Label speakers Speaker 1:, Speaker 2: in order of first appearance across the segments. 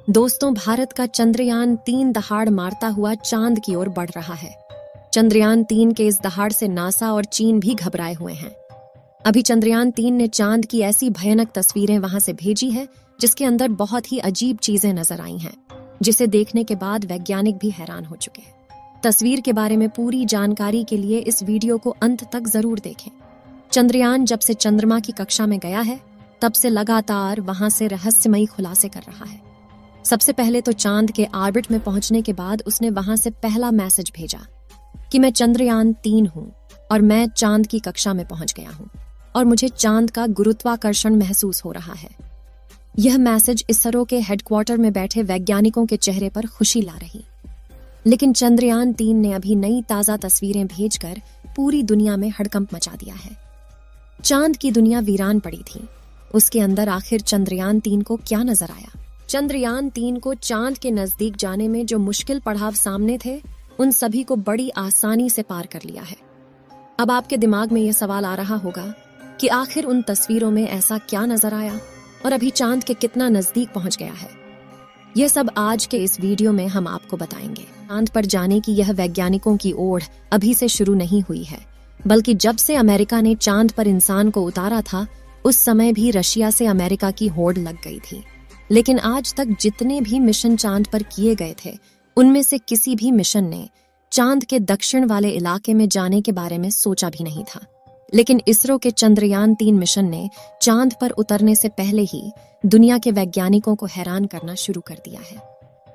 Speaker 1: दोस्तों, भारत का चंद्रयान-3 दहाड़ मारता हुआ चांद की ओर बढ़ रहा है। चंद्रयान-3 के इस दहाड़ से नासा और चीन भी घबराए हुए हैं। अभी चंद्रयान-3 ने चांद की ऐसी भयानक तस्वीरें वहां से भेजी है जिसके अंदर बहुत ही अजीब चीजें नजर आई हैं, जिसे देखने के बाद वैज्ञानिक भी हैरान हो चुके हैं। तस्वीर के बारे में पूरी जानकारी के लिए इस वीडियो को अंत तक जरूर देखें। चंद्रयान जब से चंद्रमा की कक्षा में गया है, तब से लगातार वहां से रहस्यमयी खुलासे कर रहा है। सबसे पहले तो चांद के ऑर्बिट में पहुंचने के बाद उसने वहां से पहला मैसेज भेजा कि मैं चंद्रयान-3 हूं और मैं चांद की कक्षा में पहुंच गया हूं और मुझे चांद का गुरुत्वाकर्षण महसूस हो रहा है। यह मैसेज इसरो के हेडक्वार्टर में बैठे वैज्ञानिकों के चेहरे पर खुशी ला रही। लेकिन चंद्रयान-3 ने अभी नई ताजा तस्वीरें भेजकर पूरी दुनिया में हड़कंप मचा दिया है। चांद की दुनिया वीरान पड़ी थी। उसके अंदर आखिर चंद्रयान-3 को क्या नजर आया? चंद्रयान-3 को चांद के नजदीक जाने में जो मुश्किल पड़ाव सामने थे, उन सभी को बड़ी आसानी से पार कर लिया है। अब आपके दिमाग में यह सवाल आ रहा होगा कि आखिर उन तस्वीरों में ऐसा क्या नजर आया और अभी चांद के कितना नजदीक पहुंच गया है। यह सब आज के इस वीडियो में हम आपको बताएंगे। चांद पर जाने की यह वैज्ञानिकों की ओढ़ अभी से शुरू नहीं हुई है, बल्कि जब से अमेरिका ने चांद पर इंसान को उतारा था, उस समय भी रशिया से अमेरिका की होड़ लग गई थी। लेकिन आज तक जितने भी मिशन चांद पर किए गए थे, उनमें से किसी भी मिशन ने चांद के दक्षिण वाले इलाके में जाने के बारे में सोचा भी नहीं था। लेकिन इसरो के चंद्रयान-3 मिशन ने चांद पर उतरने से पहले ही दुनिया के वैज्ञानिकों को हैरान करना शुरू कर दिया है।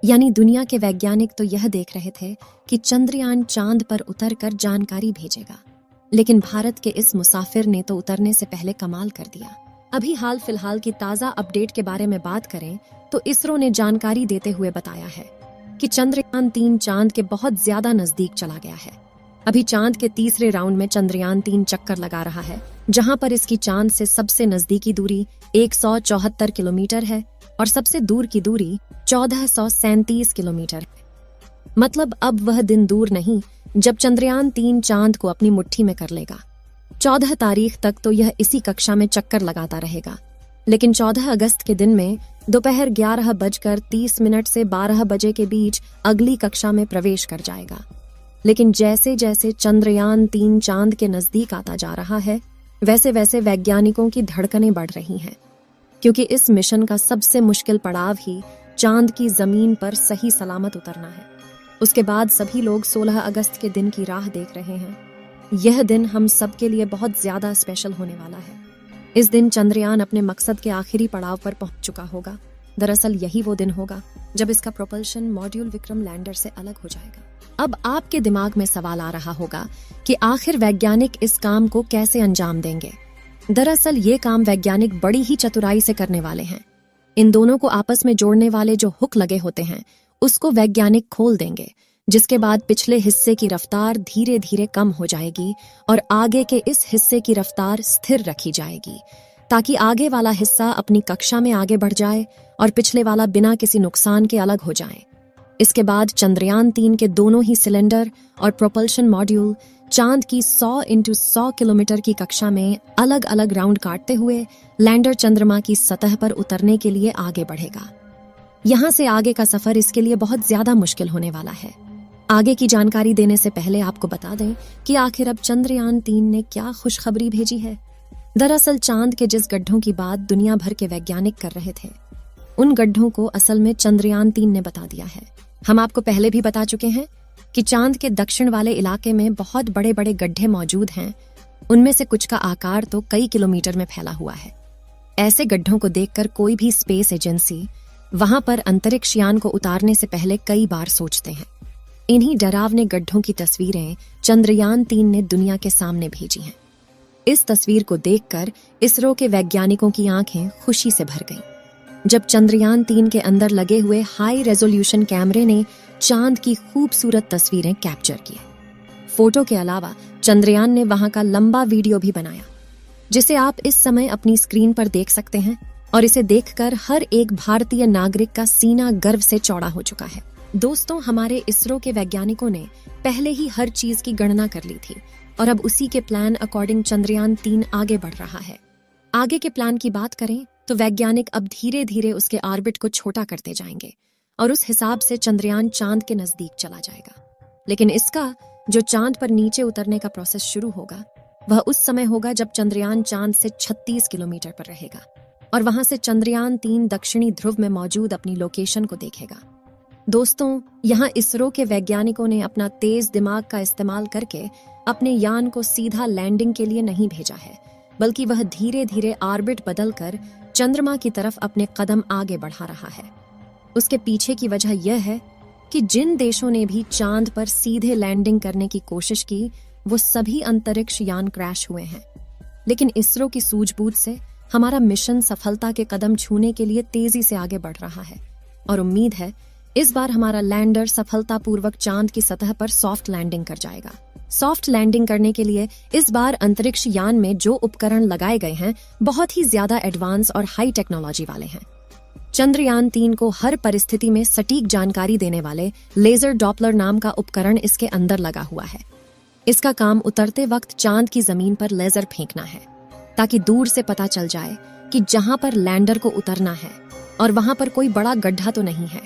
Speaker 1: यानी दुनिया के वैज्ञानिक तो यह देख रहे थे कि चंद्रयान चांद पर उतरकर जानकारी भेजेगा, लेकिन भारत के इस मुसाफिर ने तो उतरने से पहले कमाल कर दिया। अभी हाल फिलहाल की ताजा अपडेट के बारे में बात करें तो इसरो ने जानकारी देते हुए बताया है कि चंद्रयान-3 चांद के बहुत ज्यादा नजदीक चला गया है। अभी चांद के तीसरे राउंड में चंद्रयान-3 चक्कर लगा रहा है, जहां पर इसकी चांद से सबसे नजदीकी दूरी 174 किलोमीटर है और सबसे दूर की दूरी 1437 किलोमीटर है। मतलब अब वह दिन दूर नहीं जब चंद्रयान-3 चांद को अपनी मुट्ठी में कर लेगा। 14 तारीख तक तो यह इसी कक्षा में चक्कर लगाता रहेगा, लेकिन 14 अगस्त के दिन में दोपहर 11:30 से 12 बजे के बीच अगली कक्षा में प्रवेश कर जाएगा। लेकिन जैसे जैसे चंद्रयान-3 चांद के नजदीक आता जा रहा है, वैसे वैसे वैज्ञानिकों की धड़कनें बढ़ रही हैं, क्योंकि इस मिशन का सबसे मुश्किल पड़ाव ही चांद की जमीन पर सही सलामत उतरना है। उसके बाद सभी लोग 16 अगस्त के दिन की राह देख रहे हैं। यह दिन हम सब के लिए बहुत ज्यादा स्पेशल होने वाला है। इस दिन चंद्रयान अपने मकसद के आखिरी पड़ाव पर पहुंच चुका होगा। दरअसल यही वो दिन होगा जब इसका प्रोपल्शन मॉड्यूल विक्रम लैंडर से अलग हो जाएगा। अब आपके दिमाग में सवाल आ रहा होगा कि आखिर वैज्ञानिक इस काम को कैसे अंजाम देंगे। दरअसल ये काम वैज्ञानिक बड़ी ही चतुराई से करने वाले हैं। इन दोनों को आपस में जोड़ने वाले जो हुक लगे होते हैं, उसको वैज्ञानिक खोल देंगे, जिसके बाद पिछले हिस्से की रफ्तार धीरे धीरे कम हो जाएगी और आगे के इस हिस्से की रफ्तार स्थिर रखी जाएगी, ताकि आगे वाला हिस्सा अपनी कक्षा में आगे बढ़ जाए और पिछले वाला बिना किसी नुकसान के अलग हो जाए। इसके बाद चंद्रयान-3 के दोनों ही सिलेंडर और प्रोपल्शन मॉड्यूल चांद की 100 × 100 किलोमीटर की कक्षा में अलग अलग राउंड काटते हुए लैंडर चंद्रमा की सतह पर उतरने के लिए आगे बढ़ेगा। यहाँ से आगे का सफर इसके लिए बहुत ज्यादा मुश्किल होने वाला है। आगे की जानकारी देने से पहले आपको बता दें कि आखिर अब चंद्रयान-3 ने क्या खुशखबरी भेजी है। दरअसल चांद के जिस गड्ढों की बात दुनिया भर के वैज्ञानिक कर रहे थे, उन गड्ढों को असल में चंद्रयान-3 ने बता दिया है। हम आपको पहले भी बता चुके हैं कि चांद के दक्षिण वाले इलाके में बहुत बड़े बड़े गड्ढे मौजूद हैं। उनमें से कुछ का आकार तो कई किलोमीटर में फैला हुआ है। ऐसे गड्ढों को देखकर कोई भी स्पेस एजेंसी वहां पर अंतरिक्ष यान को उतारने से पहले कई बार सोचते हैं। इन्हीं डरावने गड्ढों की तस्वीरें चंद्रयान-3 ने दुनिया के सामने भेजी हैं। इस तस्वीर को देखकर इसरो के वैज्ञानिकों की आंखें खुशी से भर गईं, जब चंद्रयान-3 के अंदर लगे हुए हाई रेजोल्यूशन कैमरे ने चांद की खूबसूरत तस्वीरें कैप्चर की। फोटो के अलावा चंद्रयान ने वहां का लंबा वीडियो भी बनाया, जिसे आप इस समय अपनी स्क्रीन पर देख सकते हैं, और इसे देखकर हर एक भारतीय नागरिक का सीना गर्व से चौड़ा हो चुका है। दोस्तों, हमारे इसरो के वैज्ञानिकों ने पहले ही हर चीज की गणना कर ली थी और अब उसी के प्लान अकॉर्डिंग चंद्रयान-3 आगे बढ़ रहा है। आगे के प्लान की बात करें तो वैज्ञानिक अब धीरे धीरे उसके ऑर्बिट को छोटा करते जाएंगे और उस हिसाब से चंद्रयान चांद के नजदीक चला जाएगा। लेकिन इसका जो चांद पर नीचे उतरने का प्रोसेस शुरू होगा वह उस समय होगा जब चंद्रयान चांद से 36 किलोमीटर पर रहेगा और वहां से चंद्रयान 3 दक्षिणी ध्रुव में मौजूद अपनी लोकेशन को देखेगा। दोस्तों, यहाँ इसरो के वैज्ञानिकों ने अपना तेज दिमाग का इस्तेमाल करके अपने यान को सीधा लैंडिंग के लिए नहीं भेजा है, बल्कि वह धीरे धीरे ऑर्बिट बदलकर चंद्रमा की तरफ अपने कदम आगे बढ़ा रहा है। उसके पीछे की वजह यह है कि जिन देशों ने भी चांद पर सीधे लैंडिंग करने की कोशिश की वो सभी अंतरिक्ष यान क्रैश हुए हैं। लेकिन इसरो की सूझबूझ से हमारा मिशन सफलता के कदम छूने के लिए तेजी से आगे बढ़ रहा है और उम्मीद है इस बार हमारा लैंडर सफलतापूर्वक चांद की सतह पर सॉफ्ट लैंडिंग कर जाएगा। सॉफ्ट लैंडिंग करने के लिए इस बार अंतरिक्ष यान में जो उपकरण लगाए गए हैं बहुत ही ज्यादा एडवांस और हाई टेक्नोलॉजी वाले हैं। चंद्रयान 3 को हर परिस्थिति में सटीक जानकारी देने वाले लेजर डॉपलर नाम का उपकरण इसके अंदर लगा हुआ है। इसका काम उतरते वक्त चांद की जमीन पर लेजर फेंकना है ताकि दूर से पता चल जाए कि जहां पर लैंडर को उतरना है और वहां पर कोई बड़ा गड्ढा तो नहीं है।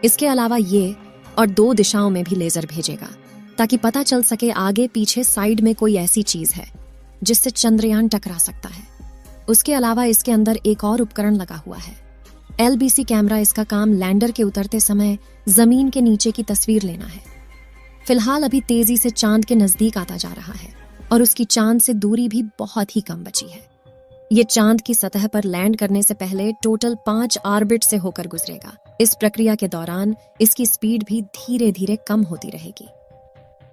Speaker 1: इसके अलावा ये और 2 दिशाओं में भी लेजर भेजेगा ताकि पता चल सके आगे पीछे साइड में कोई ऐसी चीज है जिससे चंद्रयान टकरा सकता है। उसके अलावा इसके अंदर एक और उपकरण लगा हुआ है, LBC कैमरा। इसका काम लैंडर के उतरते समय जमीन के नीचे की तस्वीर लेना है। फिलहाल अभी तेजी से चांद के नजदीक आता जा रहा है और उसकी चांद से दूरी भी बहुत ही कम बची है। ये चांद की सतह पर लैंड करने से पहले टोटल 5 ऑर्बिट से होकर गुजरेगा। इस प्रक्रिया के दौरान इसकी स्पीड भी धीरे धीरे कम होती रहेगी।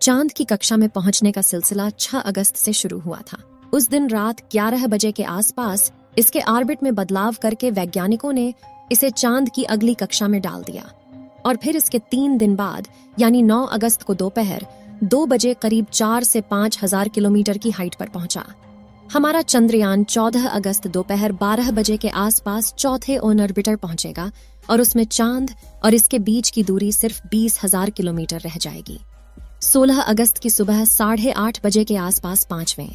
Speaker 1: चांद की कक्षा में पहुंचने का सिलसिला 6 अगस्त से शुरू हुआ था। उस दिन रात 11 बजे के आसपास इसके ऑर्बिट में बदलाव करके वैज्ञानिकों ने इसे चांद की अगली कक्षा में डाल दिया और फिर इसके 3 दिन बाद यानी 9 अगस्त को दोपहर 2 बजे करीब 4 से 5 हजार किलोमीटर की हाइट पर पहुंचा। हमारा चंद्रयान 14 अगस्त दोपहर 12 बजे के आसपास चौथे ऑन ऑर्बिटर पहुंचेगा और उसमें चांद और इसके बीच की दूरी सिर्फ 20,000 किलोमीटर रह जाएगी। 16 अगस्त की सुबह 8:30 बजे के आसपास 5वें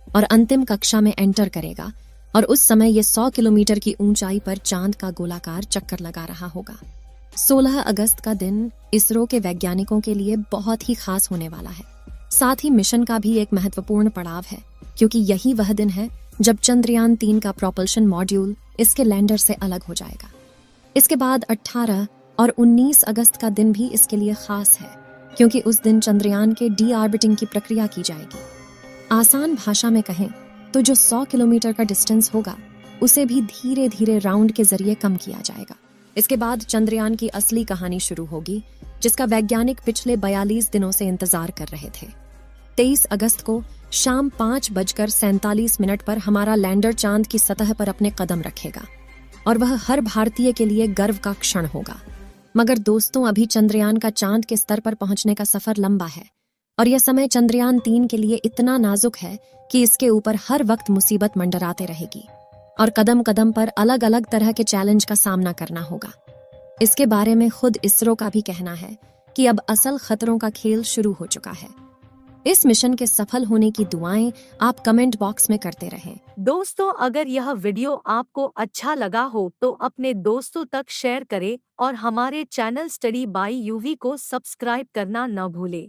Speaker 1: और अंतिम कक्षा में एंटर करेगा और उस समय ये 100 किलोमीटर की ऊंचाई पर चांद का गोलाकार चक्कर लगा रहा होगा। 16 अगस्त का दिन इसरो के वैज्ञानिकों के लिए बहुत ही खास होने वाला है। साथ ही मिशन का भी एक महत्वपूर्ण पड़ाव है क्योंकि यही वह दिन है जब चंद्रयान 3 का प्रोपल्शन मॉड्यूल इसके लैंडर से अलग हो जाएगा। इसके बाद 18 और 19 अगस्त का दिन भी इसके लिए खास है क्योंकि उस दिन चंद्रयान के डी ऑर्बिटिंग की प्रक्रिया की जाएगी। आसान भाषा में कहें तो जो 100 किलोमीटर का डिस्टेंस होगा उसे भी धीरे धीरे राउंड के जरिए कम किया जाएगा। इसके बाद चंद्रयान की असली कहानी शुरू होगी जिसका वैज्ञानिक पिछले 42 दिनों से इंतजार कर रहे थे। 23 अगस्त को शाम 5:47 पर हमारा लैंडर चांद की सतह पर अपने कदम रखेगा और वह हर भारतीय के लिए गर्व का क्षण होगा। मगर दोस्तों, अभी चंद्रयान का चांद के स्तर पर पहुंचने का सफर लंबा है और यह समय चंद्रयान 3 के लिए इतना नाजुक है कि इसके ऊपर हर वक्त मुसीबत मंडराते रहेगी और कदम कदम पर अलग अलग तरह के चैलेंज का सामना करना होगा। इसके बारे में खुद इसरो का भी कहना है कि अब असल खतरों का खेल शुरू हो चुका है। इस मिशन के सफल होने की दुआएं आप कमेंट बॉक्स में करते रहें।
Speaker 2: दोस्तों, अगर यह वीडियो आपको अच्छा लगा हो तो अपने दोस्तों तक शेयर करें और हमारे चैनल स्टडी बाय यूवी को सब्सक्राइब करना न भूलें।